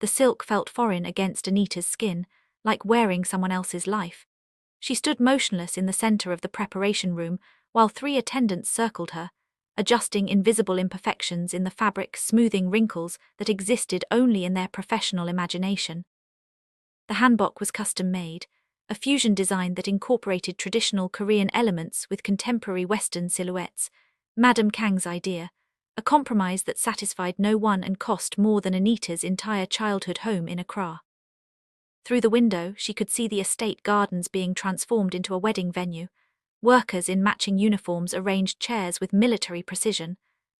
The silk felt foreign against Anita's skin, like wearing someone else's life. She stood motionless in the center of the preparation room while 3 attendants circled her, adjusting invisible imperfections in the fabric, smoothing wrinkles that existed only in their professional imagination. The hanbok was custom-made, a fusion design that incorporated traditional Korean elements with contemporary Western silhouettes, Madame Kang's idea, a compromise that satisfied no one and cost more than Anita's entire childhood home in Accra. Through the window, she could see the estate gardens being transformed into a wedding venue. Workers in matching uniforms arranged chairs with military precision.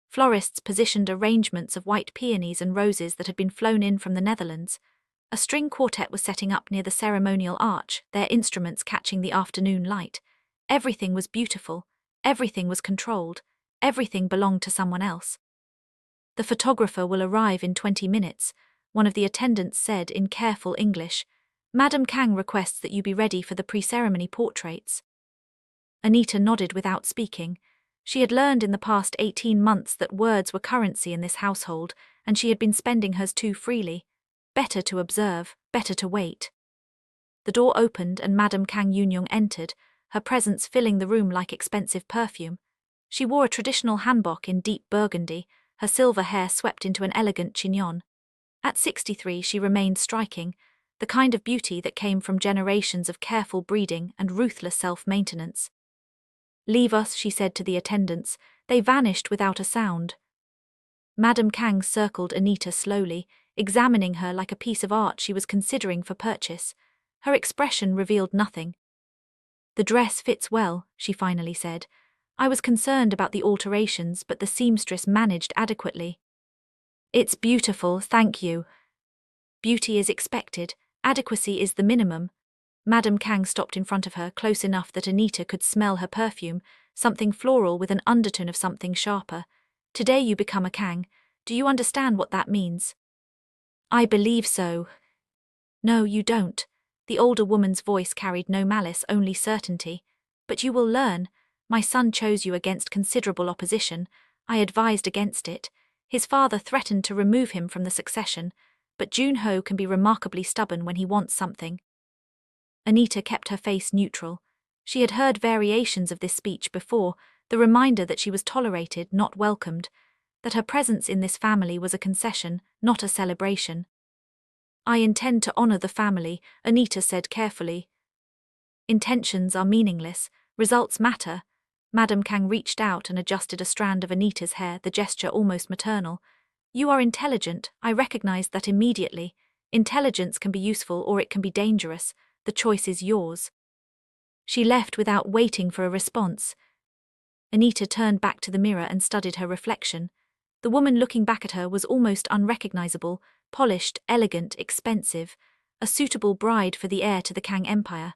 Florists positioned arrangements of white peonies and roses that had been flown in from the Netherlands. A string quartet was setting up near the ceremonial arch, their instruments catching the afternoon light. Everything was beautiful, everything was controlled, everything belonged to someone else. "The photographer will arrive in 20 minutes, one of the attendants said in careful English. "Madame Kang requests that you be ready for the pre-ceremony portraits." Anita nodded without speaking. She had learned in the past 18 months that words were currency in this household, and she had been spending hers too freely. Better to observe, better to wait. The door opened and Madame Kang Yunyoung entered, her presence filling the room like expensive perfume. She wore a traditional hanbok in deep burgundy, her silver hair swept into an elegant chignon. At 63 she remained striking, the kind of beauty that came from generations of careful breeding and ruthless self-maintenance. "Leave us," she said to the attendants. They vanished without a sound. Madame Kang circled Anita slowly, examining her like a piece of art she was considering for purchase. Her expression revealed nothing. "The dress fits well," she finally said. "I was concerned about the alterations, but the seamstress managed adequately." "It's beautiful, thank you." "Beauty is expected, adequacy is the minimum." Madame Kang stopped in front of her, close enough that Anita could smell her perfume, something floral with an undertone of something sharper. "Today you become a Kang. Do you understand what that means?" "I believe so." "No, you don't." The older woman's voice carried no malice, only certainty. "But you will learn. My son chose you against considerable opposition. I advised against it. His father threatened to remove him from the succession, but Junho can be remarkably stubborn when he wants something." Anita kept her face neutral. She had heard variations of this speech before, the reminder that she was tolerated, not welcomed, that her presence in this family was a concession, not a celebration. "I intend to honor the family," Anita said carefully. "Intentions are meaningless, results matter." Madame Kang reached out and adjusted a strand of Anita's hair, the gesture almost maternal. "You are intelligent, I recognized that immediately. Intelligence can be useful or it can be dangerous. The choice is yours." She left without waiting for a response. Anita turned back to the mirror and studied her reflection. The woman looking back at her was almost unrecognizable, polished, elegant, expensive, a suitable bride for the heir to the Kang Empire.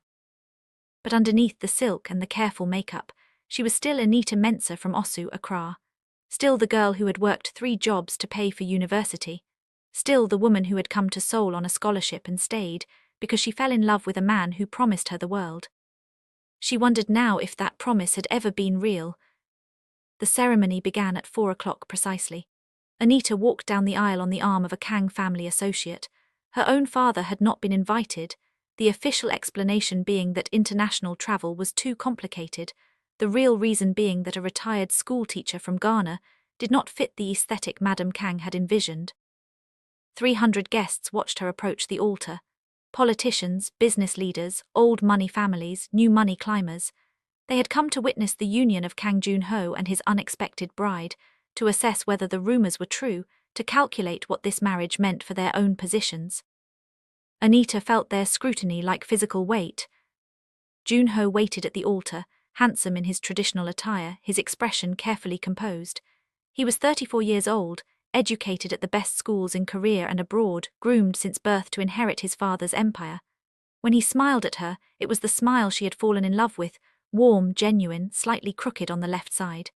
But underneath the silk and the careful makeup, she was still Anita Mensah from Osu, Accra. Still the girl who had worked 3 jobs to pay for university. Still the woman who had come to Seoul on a scholarship and stayed, because she fell in love with a man who promised her the world. She wondered now if that promise had ever been real. The ceremony began at 4 o'clock precisely. Anita walked down the aisle on the arm of a Kang family associate. Her own father had not been invited, the official explanation being that international travel was too complicated, the real reason being that a retired schoolteacher from Ghana did not fit the aesthetic Madame Kang had envisioned. 300 guests watched her approach the altar. Politicians, business leaders, old money families, new money climbers. They had come to witness the union of Kang Junho and his unexpected bride, to assess whether the rumors were true, to calculate what this marriage meant for their own positions. Anita felt their scrutiny like physical weight. Junho waited at the altar, handsome in his traditional attire, his expression carefully composed. He was 34 years old, educated at the best schools in Korea and abroad, groomed since birth to inherit his father's empire. When he smiled at her, it was the smile she had fallen in love with, warm, genuine, slightly crooked on the left side.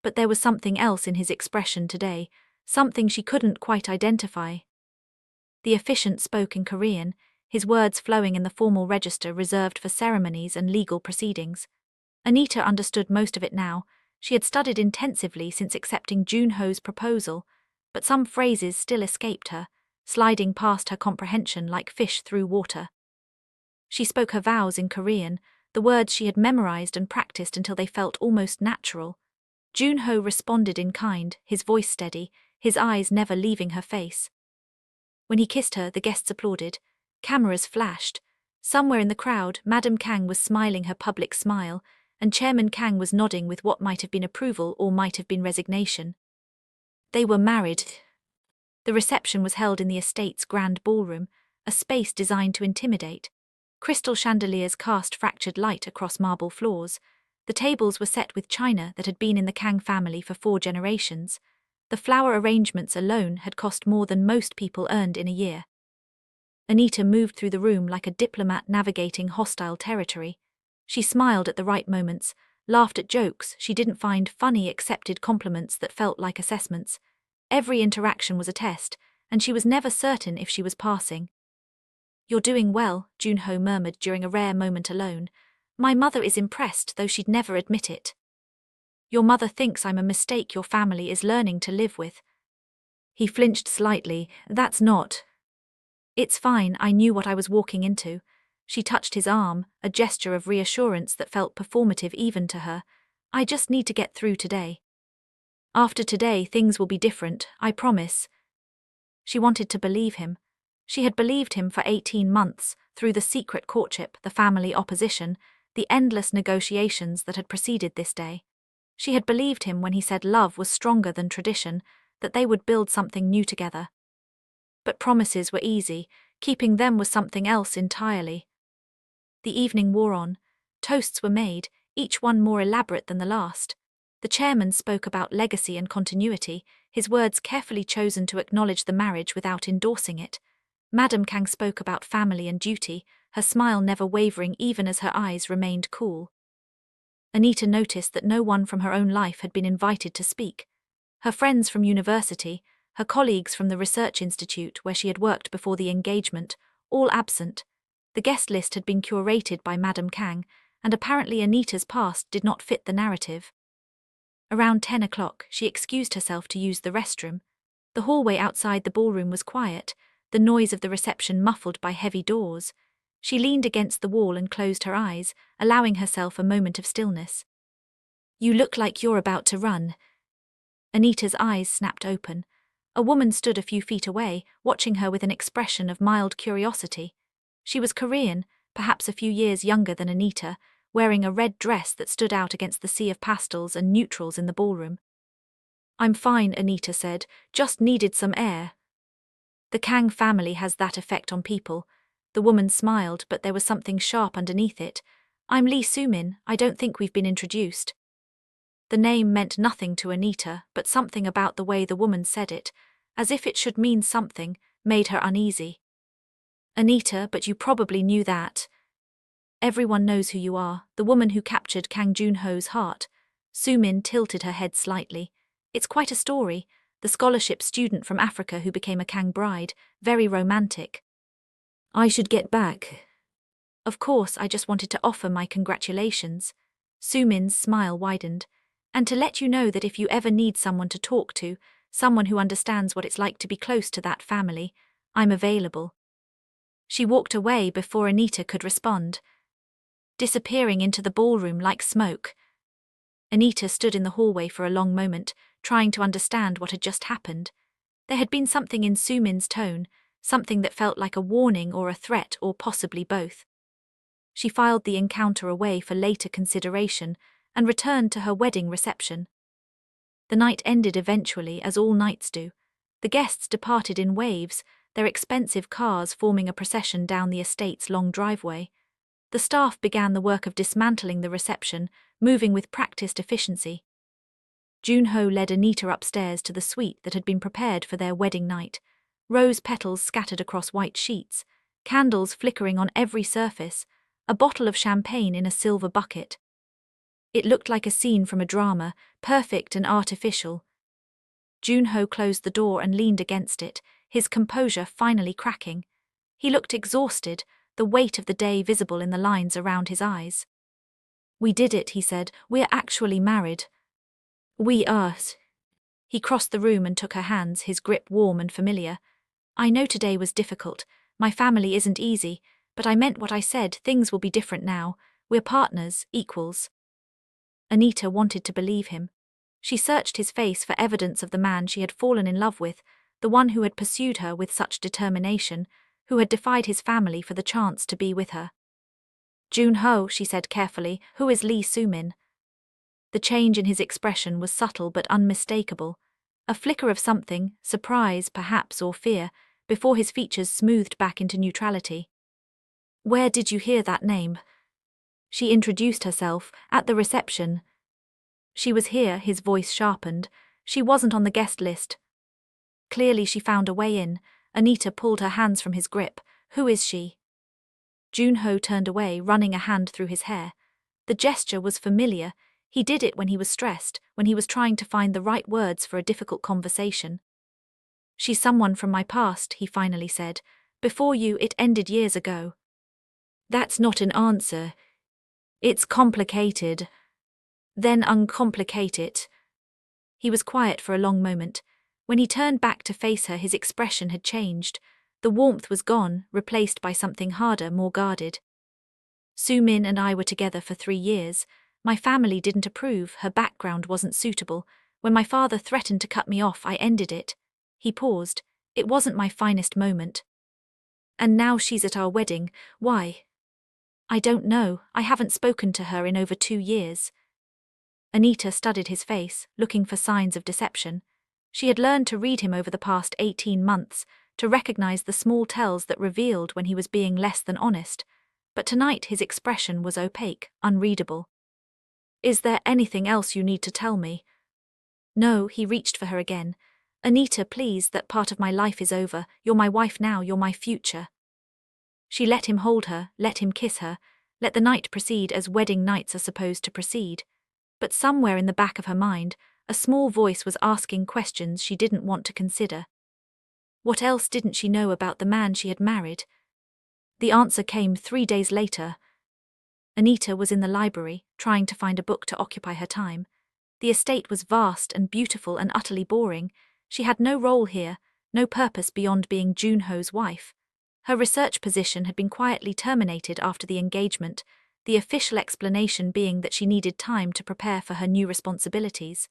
But there was something else in his expression today, something she couldn't quite identify. The officiant spoke in Korean, his words flowing in the formal register reserved for ceremonies and legal proceedings. Anita understood most of it now. She had studied intensively since accepting Junho's proposal, but some phrases still escaped her, sliding past her comprehension like fish through water. She spoke her vows in Korean, the words she had memorized and practiced until they felt almost natural. Junho responded in kind, his voice steady, his eyes never leaving her face. When he kissed her, the guests applauded. Cameras flashed. Somewhere in the crowd, Madame Kang was smiling her public smile, and Chairman Kang was nodding with what might have been approval or might have been resignation. They were married. The reception was held in the estate's grand ballroom, a space designed to intimidate. Crystal chandeliers cast fractured light across marble floors. The tables were set with china that had been in the Kang family for 4 generations. The flower arrangements alone had cost more than most people earned in a year. Anita moved through the room like a diplomat navigating hostile territory. She smiled at the right moments, laughed at jokes she didn't find funny, accepted compliments that felt like assessments. Every interaction was a test, and she was never certain if she was passing. "You're doing well," Junho murmured during a rare moment alone. "My mother is impressed, though she'd never admit it." "Your mother thinks I'm a mistake your family is learning to live with." He flinched slightly. "That's not." "It's fine, I knew what I was walking into." She touched his arm, a gesture of reassurance that felt performative even to her. "I just need to get through today. After today, things will be different, I promise." She wanted to believe him. She had believed him for 18 months, through the secret courtship, the family opposition, the endless negotiations that had preceded this day. She had believed him when he said love was stronger than tradition, that they would build something new together. But promises were easy, keeping them was something else entirely. The evening wore on. Toasts were made, each one more elaborate than the last. The chairman spoke about legacy and continuity, his words carefully chosen to acknowledge the marriage without endorsing it. Madame Kang spoke about family and duty, her smile never wavering even as her eyes remained cool. Anita noticed that no one from her own life had been invited to speak. Her friends from university, her colleagues from the research institute where she had worked before the engagement, all absent. The guest list had been curated by Madame Kang, and apparently Anita's past did not fit the narrative. Around 10 o'clock, she excused herself to use the restroom. The hallway outside the ballroom was quiet, the noise of the reception muffled by heavy doors. She leaned against the wall and closed her eyes, allowing herself a moment of stillness. "You look like you're about to run." Anita's eyes snapped open. A woman stood a few feet away, watching her with an expression of mild curiosity. She was Korean, perhaps a few years younger than Anita, wearing a red dress that stood out against the sea of pastels and neutrals in the ballroom. "I'm fine," Anita said, "just needed some air." The Kang family has that effect on people. The woman smiled, but there was something sharp underneath it. "I'm Lee Sumin, I don't think we've been introduced." The name meant nothing to Anita, but something about the way the woman said it, as if it should mean something, made her uneasy. "Anita, but you probably knew that." "Everyone knows who you are, the woman who captured Kang Junho's heart." Sumin tilted her head slightly. "It's quite a story. The scholarship student from Africa who became a Kang bride, very romantic." "I should get back." "Of course, I just wanted to offer my congratulations." Sumin's smile widened. "And to let you know that if you ever need someone to talk to, someone who understands what it's like to be close to that family, I'm available." She walked away before Anita could respond, disappearing into the ballroom like smoke. Anita stood in the hallway for a long moment, trying to understand what had just happened. There had been something in Sumin's tone, something that felt like a warning or a threat or possibly both. She filed the encounter away for later consideration and returned to her wedding reception. The night ended eventually, as all nights do. The guests departed in waves, their expensive cars forming a procession down the estate's long driveway. The staff began the work of dismantling the reception, moving with practiced efficiency. Junho led Anita upstairs to the suite that had been prepared for their wedding night. Rose petals scattered across white sheets, candles flickering on every surface, a bottle of champagne in a silver bucket. It looked like a scene from a drama, perfect and artificial. Junho closed the door and leaned against it, his composure finally cracking. He looked exhausted, the weight of the day visible in the lines around his eyes. "We did it," he said. "We're actually married." "We are." He crossed the room and took her hands, his grip warm and familiar. I know today was difficult. My family isn't easy, but I meant what I said. Things will be different now. We're partners, equals. Anita wanted to believe him. She searched his face for evidence of the man she had fallen in love with, the one who had pursued her with such determination, who had defied his family for the chance to be with her. Jun-ho, she said carefully, who is Lee Soo-min? The change in his expression was subtle but unmistakable. A flicker of something, surprise perhaps or fear, before his features smoothed back into neutrality. Where did you hear that name? She introduced herself, at the reception. She was here, his voice sharpened. She wasn't on the guest list. Clearly she found a way in. Anita pulled her hands from his grip. Who is she? Jun-ho turned away, running a hand through his hair. The gesture was familiar. He did it when he was stressed, when he was trying to find the right words for a difficult conversation. She's someone from my past, he finally said. Before you, it ended years ago. That's not an answer. It's complicated. Then uncomplicate it. He was quiet for a long moment. When he turned back to face her, his expression had changed. The warmth was gone, replaced by something harder, more guarded. Soo-min and I were together for 3 years. My family didn't approve, her background wasn't suitable. When my father threatened to cut me off, I ended it. He paused. It wasn't my finest moment. And now she's at our wedding. Why? I don't know. I haven't spoken to her in over 2 years. Anita studied his face, looking for signs of deception. She had learned to read him over the past 18 months, to recognize the small tells that revealed when he was being less than honest. But tonight his expression was opaque, unreadable. Is there anything else you need to tell me? No, he reached for her again. Anita, please, that part of my life is over. You're my wife now, you're my future. She let him hold her, let him kiss her, let the night proceed as wedding nights are supposed to proceed. But somewhere in the back of her mind, a small voice was asking questions she didn't want to consider. What else didn't she know about the man she had married? The answer came 3 days later. Anita was in the library, trying to find a book to occupy her time. The estate was vast and beautiful and utterly boring. She had no role here, no purpose beyond being Jun-ho's wife. Her research position had been quietly terminated after the engagement, the official explanation being that she needed time to prepare for her new responsibilities.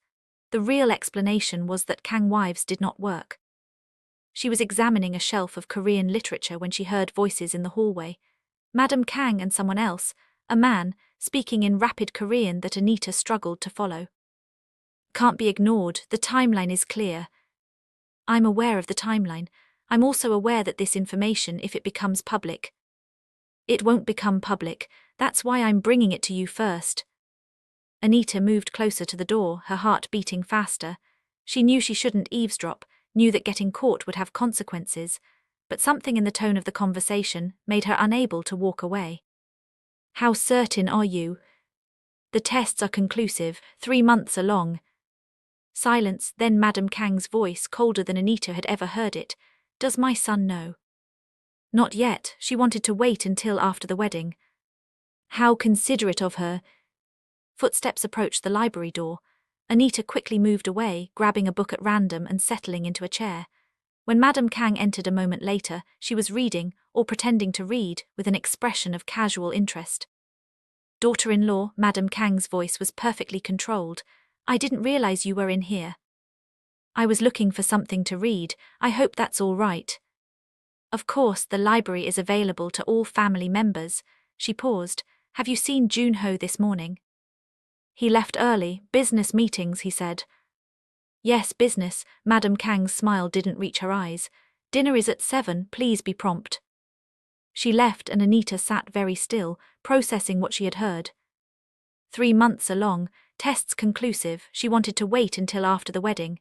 The real explanation was that Kang wives did not work. She was examining a shelf of Korean literature when she heard voices in the hallway. Madam Kang and someone else, a man, speaking in rapid Korean that Anita struggled to follow. Can't be ignored, the timeline is clear. I'm aware of the timeline. I'm also aware that this information, if it becomes public. It won't become public, that's why I'm bringing it to you first. Anita moved closer to the door, her heart beating faster. She knew she shouldn't eavesdrop, knew that getting caught would have consequences, but something in the tone of the conversation made her unable to walk away. How certain are you? The tests are conclusive, 3 months are long. Silence, then Madam Kang's voice, colder than Anita had ever heard it. Does my son know? Not yet, she wanted to wait until after the wedding. How considerate of her. Footsteps approached the library door. Anita quickly moved away, grabbing a book at random and settling into a chair. When Madam Kang entered a moment later, she was reading, or pretending to read, with an expression of casual interest. Daughter-in-law, Madam Kang's voice was perfectly controlled. I didn't realize you were in here. I was looking for something to read. I hope that's all right. Of course, the library is available to all family members. She paused. Have you seen Jun-ho this morning? He left early, business meetings, he said. Yes, business. Madam Kang's smile didn't reach her eyes. Dinner is at 7, please be prompt. She left and Anita sat very still, processing what she had heard. 3 months are long, tests conclusive, she wanted to wait until after the wedding.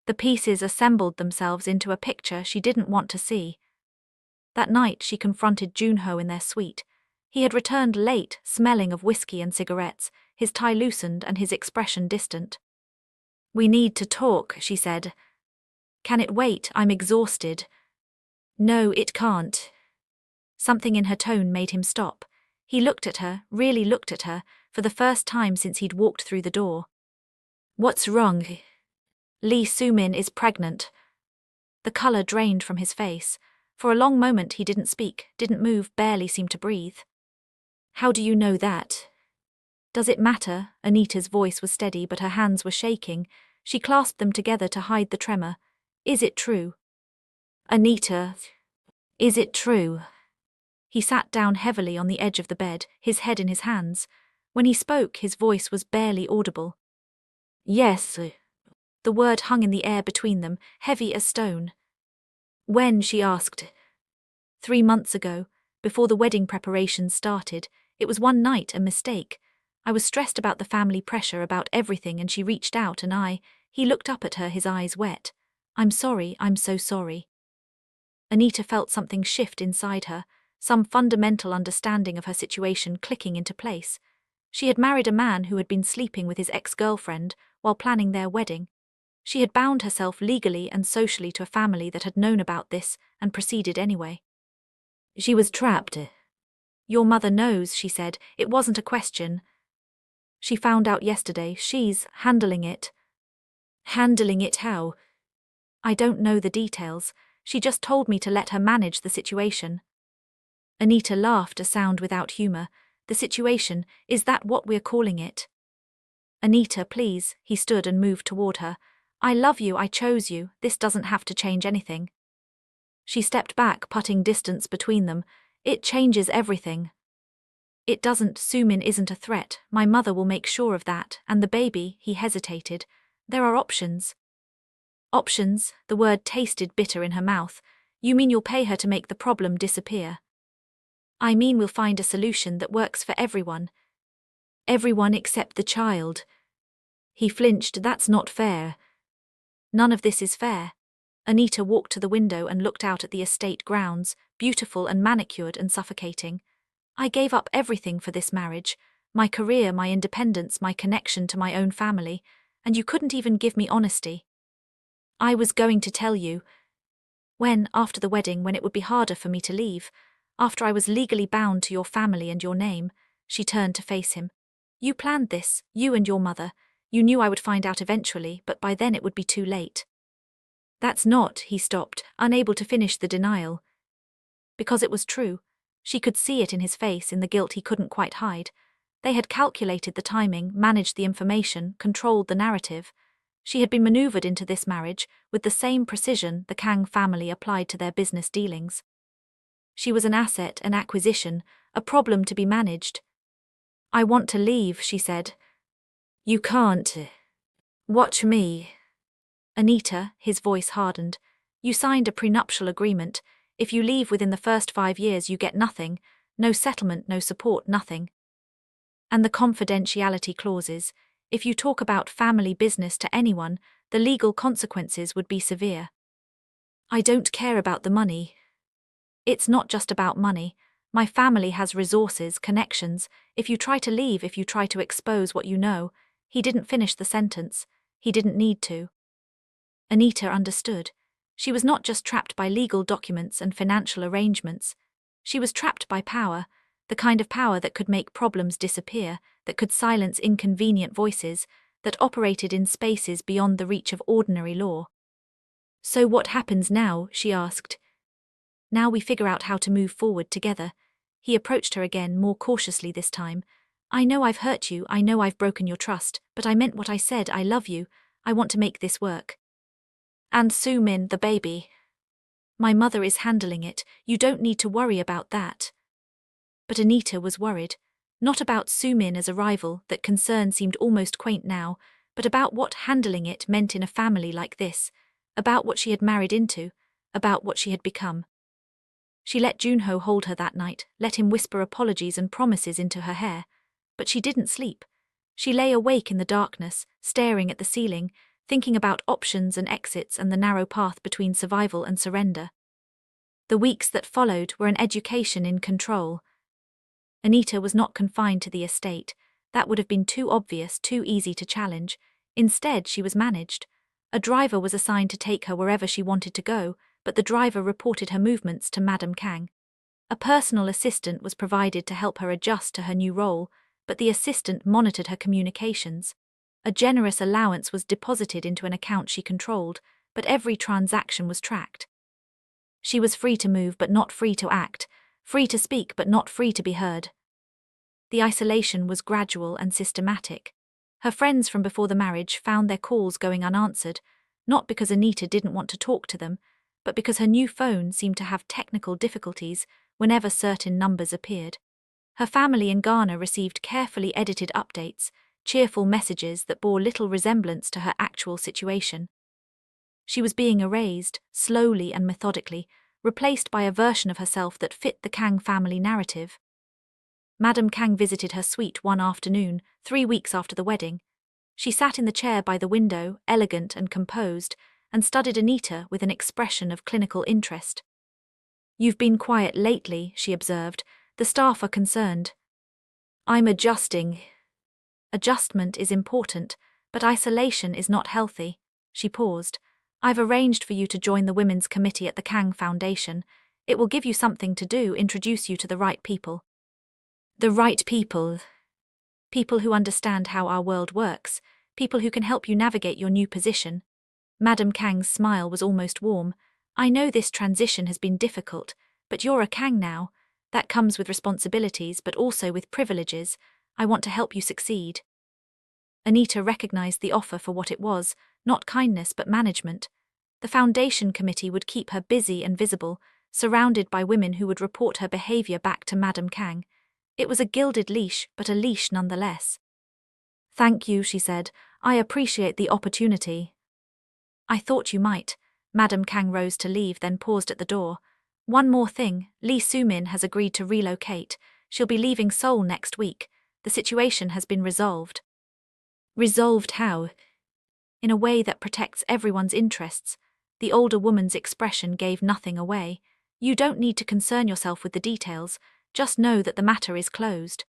The pieces assembled themselves into a picture she didn't want to see. That night she confronted Jun-ho in their suite. He had returned late, smelling of whiskey and cigarettes, his tie loosened and his expression distant. We need to talk, she said. Can it wait? I'm exhausted. No, it can't. Something in her tone made him stop. He looked at her, really looked at her, for the first time since he'd walked through the door. What's wrong? Lee Soo-min is pregnant. The color drained from his face. For a long moment he didn't speak, didn't move, barely seemed to breathe. How do you know that? Does it matter? Anita's voice was steady, but her hands were shaking. She clasped them together to hide the tremor. Is it true? Anita, is it true? He sat down heavily on the edge of the bed, his head in his hands. When he spoke, his voice was barely audible. Yes. The word hung in the air between them, heavy as stone. When? She asked. 3 months ago, before the wedding preparations started. It was one night, a mistake. I was stressed about the family pressure, about everything, and she reached out and he looked up at her, his eyes wet. I'm sorry, I'm so sorry. Anita felt something shift inside her, some fundamental understanding of her situation clicking into place. She had married a man who had been sleeping with his ex-girlfriend while planning their wedding. She had bound herself legally and socially to a family that had known about this and proceeded anyway. She was trapped. Your mother knows, she said. It wasn't a question. She found out yesterday. She's handling it. Handling it how? I don't know the details. She just told me to let her manage the situation. Anita laughed, a sound without humor. The situation, is that what we're calling it? Anita, please. He stood and moved toward her. I love you, I chose you. This doesn't have to change anything. She stepped back, putting distance between them. It changes everything. It doesn't. Sumin isn't a threat. My mother will make sure of that. And the baby, he hesitated. There are options. Options? The word tasted bitter in her mouth. You mean you'll pay her to make the problem disappear? I mean we'll find a solution that works for everyone. Everyone except the child. He flinched. That's not fair. None of this is fair. Anita walked to the window and looked out at the estate grounds, beautiful and manicured and suffocating. I gave up everything for this marriage, my career, my independence, my connection to my own family, and you couldn't even give me honesty. I was going to tell you. When, after the wedding, when it would be harder for me to leave, after I was legally bound to your family and your name. She turned to face him. You planned this, you and your mother. You knew I would find out eventually, but by then it would be too late. That's not, he stopped, unable to finish the denial. Because it was true. She could see it in his face, in the guilt he couldn't quite hide. They had calculated the timing, managed the information, controlled the narrative. She had been maneuvered into this marriage with the same precision the Kang family applied to their business dealings. She was an asset, an acquisition, a problem to be managed. I want to leave, she said. You can't. Watch me. Anita, his voice hardened. You signed a prenuptial agreement. If you leave within the first 5 years, you get nothing. No settlement, no support, nothing. And the confidentiality clauses. If you talk about family business to anyone, the legal consequences would be severe. I don't care about the money. It's not just about money. My family has resources, connections. If you try to leave, if you try to expose what you know. He didn't finish the sentence. He didn't need to. Anita understood. She was not just trapped by legal documents and financial arrangements. She was trapped by power, the kind of power that could make problems disappear, that could silence inconvenient voices, that operated in spaces beyond the reach of ordinary law. So what happens now? She asked. Now we figure out how to move forward together. He approached her again, more cautiously this time. I know I've hurt you, I know I've broken your trust, but I meant what I said. I love you. I want to make this work. And Sumin, the baby. My mother is handling it. You don't need to worry about that. But Anita was worried. Not about Sumin as a rival, that concern seemed almost quaint now, but about what handling it meant in a family like this, about what she had married into, about what she had become. She let Junho hold her that night, let him whisper apologies and promises into her hair. But she didn't sleep. She lay awake in the darkness, staring at the ceiling, thinking about options and exits and the narrow path between survival and surrender. The weeks that followed were an education in control. Anita was not confined to the estate. That would have been too obvious, too easy to challenge. Instead, she was managed. A driver was assigned to take her wherever she wanted to go, but the driver reported her movements to Madame Kang. A personal assistant was provided to help her adjust to her new role, but the assistant monitored her communications. A generous allowance was deposited into an account she controlled, but every transaction was tracked. She was free to move but not free to act, free to speak but not free to be heard. The isolation was gradual and systematic. Her friends from before the marriage found their calls going unanswered, not because Anita didn't want to talk to them, but because her new phone seemed to have technical difficulties whenever certain numbers appeared. Her family in Ghana received carefully edited updates, cheerful messages that bore little resemblance to her actual situation. She was being erased, slowly and methodically, replaced by a version of herself that fit the Kang family narrative. Madame Kang visited her suite one afternoon, 3 weeks after the wedding. She sat in the chair by the window, elegant and composed, and studied Anita with an expression of clinical interest. "You've been quiet lately," she observed. "The staff are concerned." "I'm adjusting." "Adjustment is important, but isolation is not healthy." She paused. "I've arranged for you to join the Women's Committee at the Kang Foundation. It will give you something to do, introduce you to the right people." "The right people?" "People who understand how our world works, people who can help you navigate your new position." Madame Kang's smile was almost warm. "I know this transition has been difficult, but you're a Kang now. That comes with responsibilities but also with privileges. I want to help you succeed." Anita recognized the offer for what it was, not kindness but management. The foundation committee would keep her busy and visible, surrounded by women who would report her behavior back to Madame Kang. It was a gilded leash, but a leash nonetheless. "Thank you," she said. "I appreciate the opportunity." "I thought you might." Madame Kang rose to leave, then paused at the door. "One more thing, Lee Soo-min has agreed to relocate. She'll be leaving Seoul next week. The situation has been resolved." "Resolved how?" "In a way that protects everyone's interests." The older woman's expression gave nothing away. "You don't need to concern yourself with the details. Just know that the matter is closed."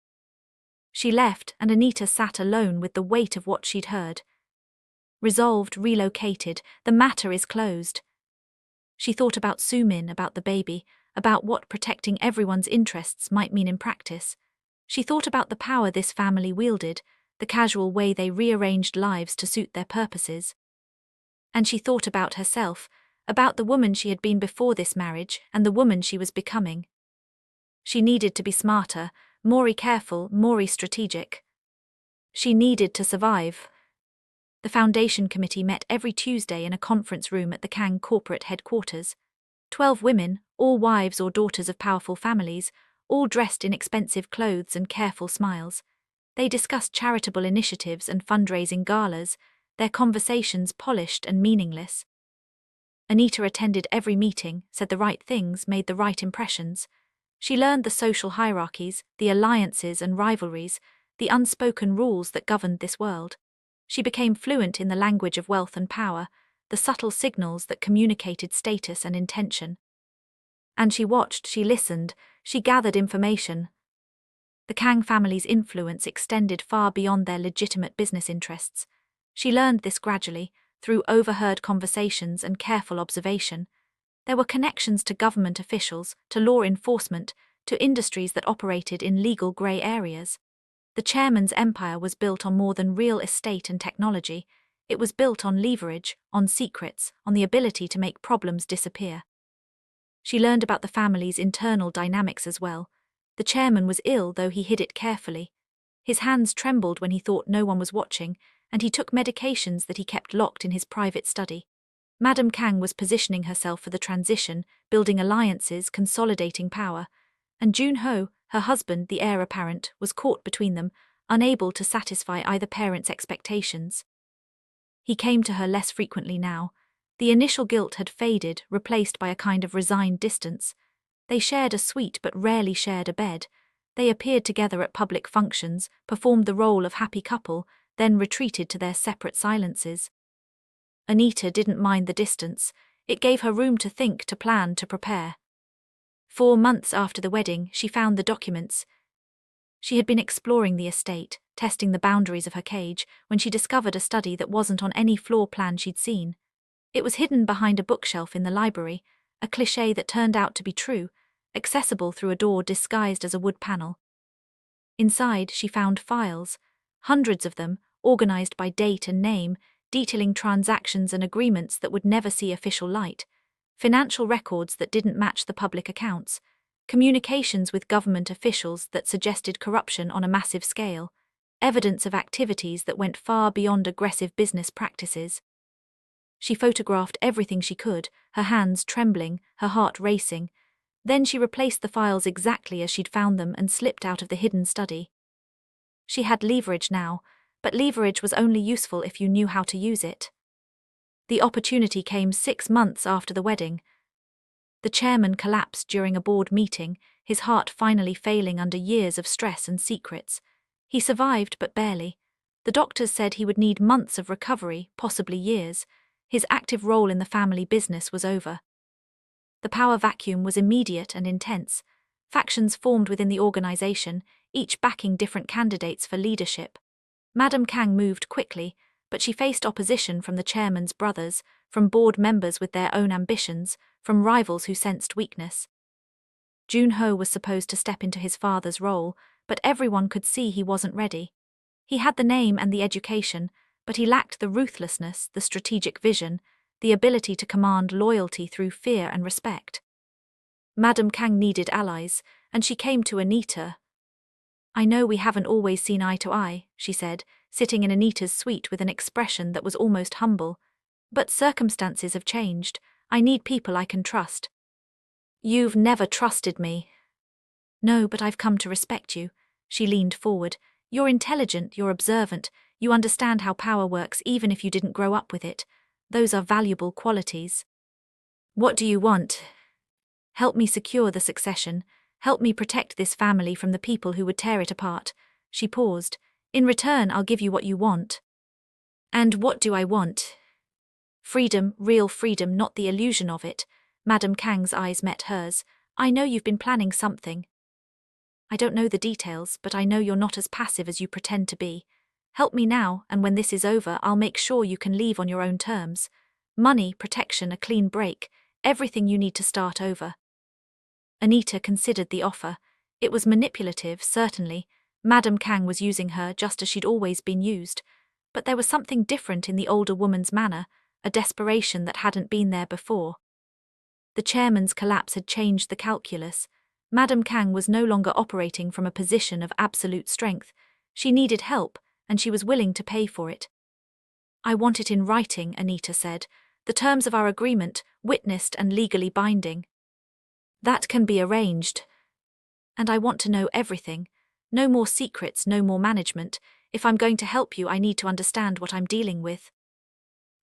She left, and Anita sat alone with the weight of what she'd heard. Resolved, relocated, the matter is closed. She thought about Soo-min, about the baby, about what protecting everyone's interests might mean in practice. She thought about the power this family wielded, the casual way they rearranged lives to suit their purposes. And she thought about herself, about the woman she had been before this marriage and the woman she was becoming. She needed to be smarter, more careful, more strategic. She needed to survive. The foundation committee met every Tuesday in a conference room at the Kang corporate headquarters. 12 women, all wives or daughters of powerful families, all dressed in expensive clothes and careful smiles. They discussed charitable initiatives and fundraising galas, their conversations polished and meaningless. Anita attended every meeting, said the right things, made the right impressions. She learned the social hierarchies, the alliances and rivalries, the unspoken rules that governed this world. She became fluent in the language of wealth and power, the subtle signals that communicated status and intention. And she watched, she listened, she gathered information. The Kang family's influence extended far beyond their legitimate business interests. She learned this gradually, through overheard conversations and careful observation. There were connections to government officials, to law enforcement, to industries that operated in legal grey areas. The chairman's empire was built on more than real estate and technology. It was built on leverage, on secrets, on the ability to make problems disappear. She learned about the family's internal dynamics as well. The chairman was ill, though he hid it carefully. His hands trembled when he thought no one was watching, and he took medications that he kept locked in his private study. Madame Kang was positioning herself for the transition, building alliances, consolidating power. And Jun Ho, her husband, the heir apparent, was caught between them, unable to satisfy either parent's expectations. He came to her less frequently now. The initial guilt had faded, replaced by a kind of resigned distance. They shared a suite but rarely shared a bed. They appeared together at public functions, performed the role of happy couple, then retreated to their separate silences. Anita didn't mind the distance. It gave her room to think, to plan, to prepare. 4 months after the wedding, she found the documents. She had been exploring the estate, testing the boundaries of her cage, when she discovered a study that wasn't on any floor plan she'd seen. It was hidden behind a bookshelf in the library, a cliché that turned out to be true, accessible through a door disguised as a wood panel. Inside, she found files, hundreds of them, organized by date and name, detailing transactions and agreements that would never see official light, financial records that didn't match the public accounts, communications with government officials that suggested corruption on a massive scale, evidence of activities that went far beyond aggressive business practices. She photographed everything she could, her hands trembling, her heart racing. Then she replaced the files exactly as she'd found them and slipped out of the hidden study. She had leverage now, but leverage was only useful if you knew how to use it. The opportunity came 6 months after the wedding. The chairman collapsed during a board meeting, his heart finally failing under years of stress and secrets. He survived, but barely. The doctors said he would need months of recovery, possibly years. His active role in the family business was over. The power vacuum was immediate and intense. Factions formed within the organization, each backing different candidates for leadership. Madame Kang moved quickly, but she faced opposition from the chairman's brothers, from board members with their own ambitions, from rivals who sensed weakness. Junho was supposed to step into his father's role, but everyone could see he wasn't ready. He had the name and the education, but he lacked the ruthlessness, the strategic vision, the ability to command loyalty through fear and respect. Madame Kang needed allies, and she came to Anita. "I know we haven't always seen eye to eye," she said, sitting in Anita's suite with an expression that was almost humble. "But circumstances have changed. I need people I can trust." "You've never trusted me." "No, but I've come to respect you." She leaned forward. "You're intelligent, you're observant, you understand how power works even if you didn't grow up with it. Those are valuable qualities." "What do you want?" "Help me secure the succession. Help me protect this family from the people who would tear it apart." She paused. "In return, I'll give you what you want." "And what do I want?" "Freedom, real freedom, not the illusion of it." Madame Kang's eyes met hers. "I know you've been planning something. I don't know the details, but I know you're not as passive as you pretend to be. Help me now, and when this is over, I'll make sure you can leave on your own terms. Money, protection, a clean break, everything you need to start over." Anita considered the offer. It was manipulative, certainly. Madame Kang was using her just as she'd always been used. But there was something different in the older woman's manner, a desperation that hadn't been there before. The chairman's collapse had changed the calculus. Madame Kang was no longer operating from a position of absolute strength. She needed help, and she was willing to pay for it. "I want it in writing," Anita said. "The terms of our agreement, witnessed and legally binding." "That can be arranged." "And I want to know everything. No more secrets, no more management. If I'm going to help you, I need to understand what I'm dealing with."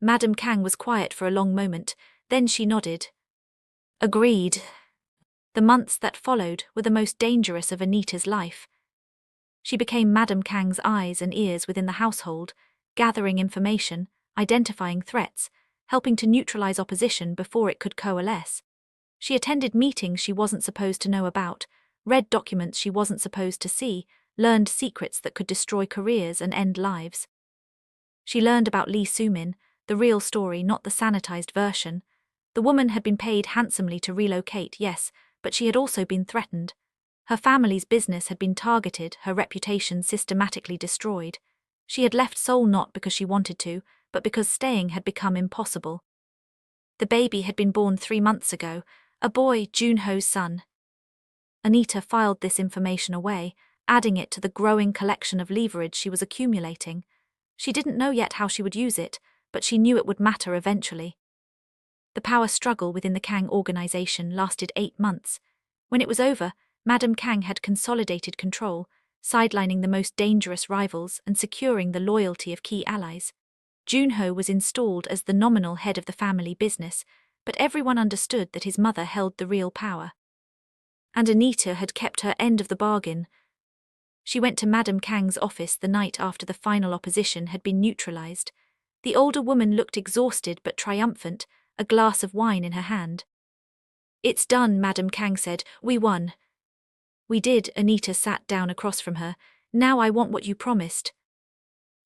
Madame Kang was quiet for a long moment, then she nodded. "Agreed." The months that followed were the most dangerous of Anita's life. She became Madame Kang's eyes and ears within the household, gathering information, identifying threats, helping to neutralize opposition before it could coalesce. She attended meetings she wasn't supposed to know about, read documents she wasn't supposed to see, learned secrets that could destroy careers and end lives. She learned about Lee Soo-min, the real story, not the sanitized version. The woman had been paid handsomely to relocate, yes, but she had also been threatened. Her family's business had been targeted, her reputation systematically destroyed. She had left Seoul not because she wanted to, but because staying had become impossible. The baby had been born 3 months ago, a boy, Junho's son. Anita filed this information away, adding it to the growing collection of leverage she was accumulating. She didn't know yet how she would use it, but she knew it would matter eventually. The power struggle within the Kang organization lasted 8 months. When it was over, Madame Kang had consolidated control, sidelining the most dangerous rivals and securing the loyalty of key allies. Junho was installed as the nominal head of the family business, but everyone understood that his mother held the real power. And Anita had kept her end of the bargain. She went to Madame Kang's office the night after the final opposition had been neutralized. The older woman looked exhausted but triumphant, a glass of wine in her hand. "It's done," Madame Kang said. "We won." "We did." Anita sat down across from her. "Now I want what you promised."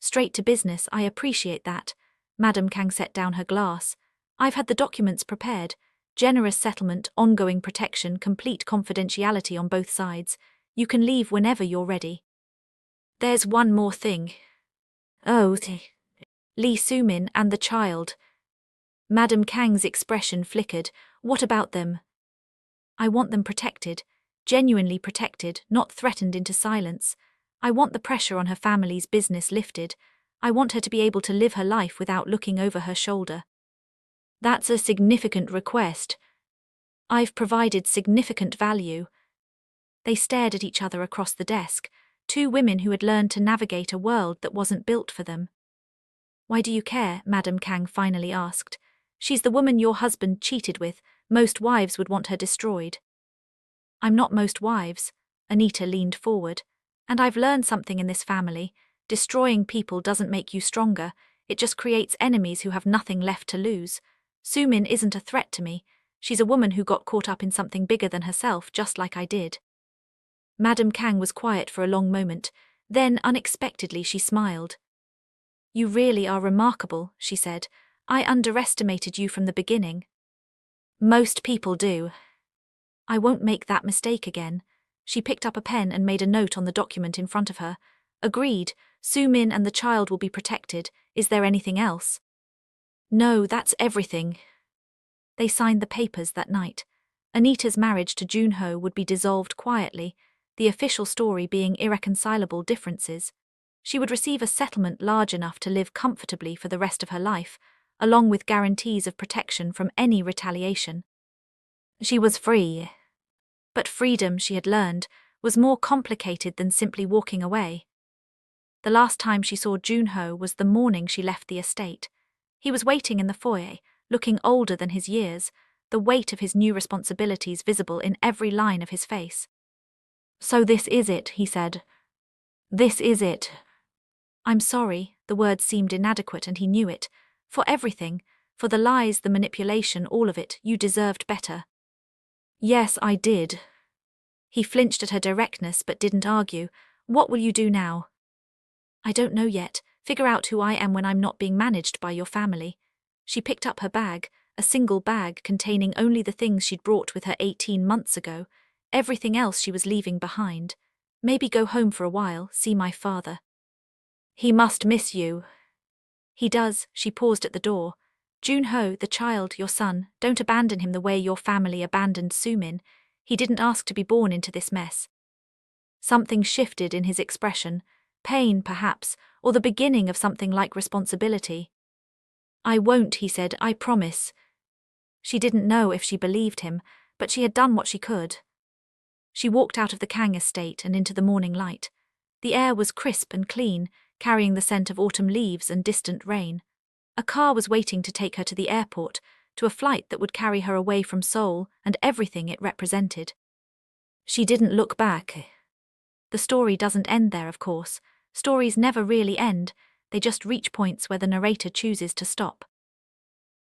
"Straight to business, I appreciate that." Madame Kang set down her glass. "I've had the documents prepared. Generous settlement, ongoing protection, complete confidentiality on both sides. You can leave whenever you're ready." "There's one more thing." "Oh, Lee Soo-min and the child. Madam Kang's expression flickered. What about them? I want them protected, genuinely protected, not threatened into silence. I want the pressure on her family's business lifted. I want her to be able to live her life without looking over her shoulder. That's a significant request. I've provided significant value. They stared at each other across the desk, two women who had learned to navigate a world that wasn't built for them. Why do you care? Madam Kang finally asked. She's the woman your husband cheated with. Most wives would want her destroyed. I'm not most wives. Anita leaned forward. And I've learned something in this family. Destroying people doesn't make you stronger. It just creates enemies who have nothing left to lose. Soo-min isn't a threat to me. She's a woman who got caught up in something bigger than herself, just like I did. Madam Kang was quiet for a long moment. Then, unexpectedly, she smiled. You really are remarkable, she said. I underestimated you from the beginning. Most people do. I won't make that mistake again. She picked up a pen and made a note on the document in front of her. Agreed, Soo-min and the child will be protected. Is there anything else? No, that's everything. They signed the papers that night. Anita's marriage to Junho would be dissolved quietly, the official story being irreconcilable differences. She would receive a settlement large enough to live comfortably for the rest of her life, along with guarantees of protection from any retaliation. She was free. But freedom, she had learned, was more complicated than simply walking away. The last time she saw Junho was the morning she left the estate. He was waiting in the foyer, looking older than his years, the weight of his new responsibilities visible in every line of his face. So this is it, he said. This is it. I'm sorry, the words seemed inadequate and he knew it. For everything, for the lies, the manipulation, all of it, you deserved better. Yes, I did. He flinched at her directness but didn't argue. What will you do now? I don't know yet. Figure out who I am when I'm not being managed by your family. She picked up her bag, a single bag containing only the things she'd brought with her 18 months ago, everything else she was leaving behind. Maybe go home for a while, see my father. He must miss you. He does. She paused at the door. Junho, the child, your son, don't abandon him the way your family abandoned Soo-min. He didn't ask to be born into this mess. Something shifted in his expression. Pain, perhaps, or the beginning of something like responsibility. I won't, he said, I promise. She didn't know if she believed him, but she had done what she could. She walked out of the Kang estate and into the morning light. The air was crisp and clean, carrying the scent of autumn leaves and distant rain. A car was waiting to take her to the airport, to a flight that would carry her away from Seoul and everything it represented. She didn't look back. The story doesn't end there, of course. Stories never really end, they just reach points where the narrator chooses to stop.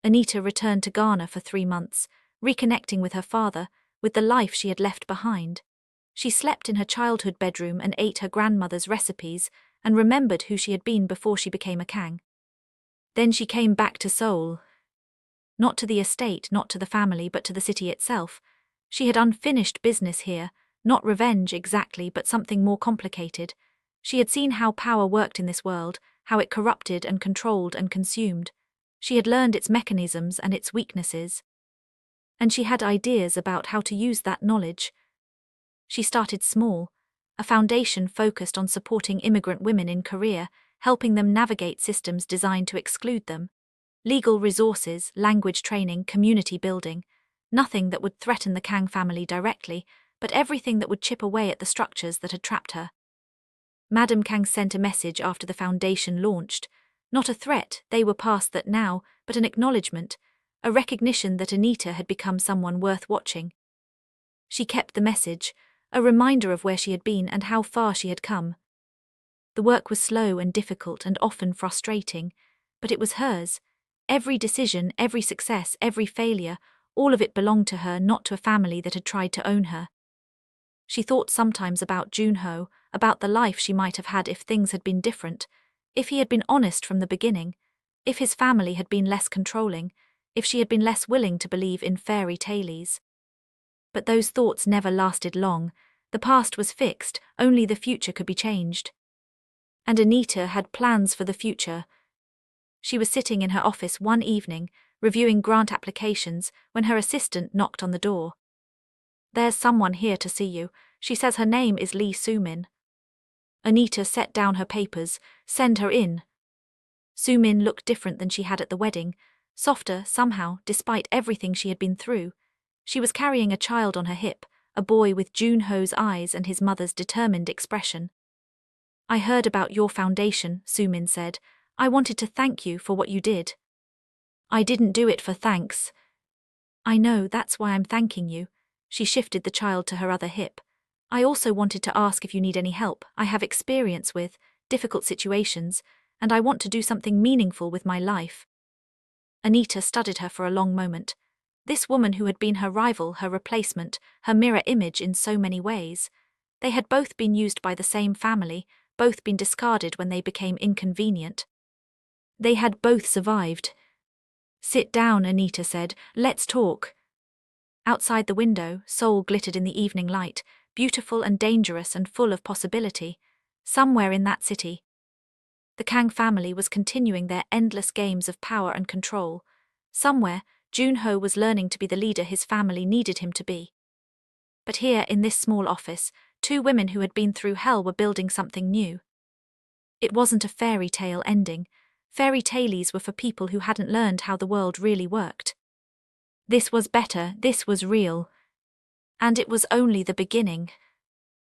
Anita returned to Ghana for 3 months, reconnecting with her father, with the life she had left behind. She slept in her childhood bedroom and ate her grandmother's recipes, and remembered who she had been before she became a Kang. Then she came back to Seoul. Not to the estate, not to the family, but to the city itself. She had unfinished business here, not revenge exactly, but something more complicated. She had seen how power worked in this world, how it corrupted and controlled and consumed. She had learned its mechanisms and its weaknesses. And she had ideas about how to use that knowledge. She started small, a foundation focused on supporting immigrant women in Korea, helping them navigate systems designed to exclude them. Legal resources, language training, community building. Nothing that would threaten the Kang family directly, but everything that would chip away at the structures that had trapped her. Madam Kang sent a message after the foundation launched. Not a threat, they were past that now, but an acknowledgement, a recognition that Anita had become someone worth watching. She kept the message, a reminder of where she had been and how far she had come. The work was slow and difficult and often frustrating, but it was hers. Every decision, every success, every failure, all of it belonged to her, not to a family that had tried to own her. She thought sometimes about Junho, about the life she might have had if things had been different, if he had been honest from the beginning, if his family had been less controlling, if she had been less willing to believe in fairy tales. But those thoughts never lasted long. The past was fixed, only the future could be changed. And Anita had plans for the future. She was sitting in her office one evening, reviewing grant applications, when her assistant knocked on the door. "There's someone here to see you. She says her name is Lee Soo-min." Anita set down her papers. "Send her in." Soo-min looked different than she had at the wedding, softer somehow, despite everything she had been through. She was carrying a child on her hip, a boy with Junho's eyes and his mother's determined expression. "I heard about your foundation," Soo-min said. "I wanted to thank you for what you did." "I didn't do it for thanks." "I know, that's why I'm thanking you." She shifted the child to her other hip. "I also wanted to ask if you need any help. I have experience with difficult situations, and I want to do something meaningful with my life." Anita studied her for a long moment. This woman who had been her rival, her replacement, her mirror image in so many ways. They had both been used by the same family, both been discarded when they became inconvenient. They had both survived. "Sit down," Anita said. "Let's talk." Outside the window, Seoul glittered in the evening light, beautiful and dangerous and full of possibility. Somewhere in that city, the Kang family was continuing their endless games of power and control. Somewhere, Junho was learning to be the leader his family needed him to be. But here, in this small office, two women who had been through hell were building something new. It wasn't a fairy tale ending. Fairy tales were for people who hadn't learned how the world really worked. This was better, this was real. And it was only the beginning.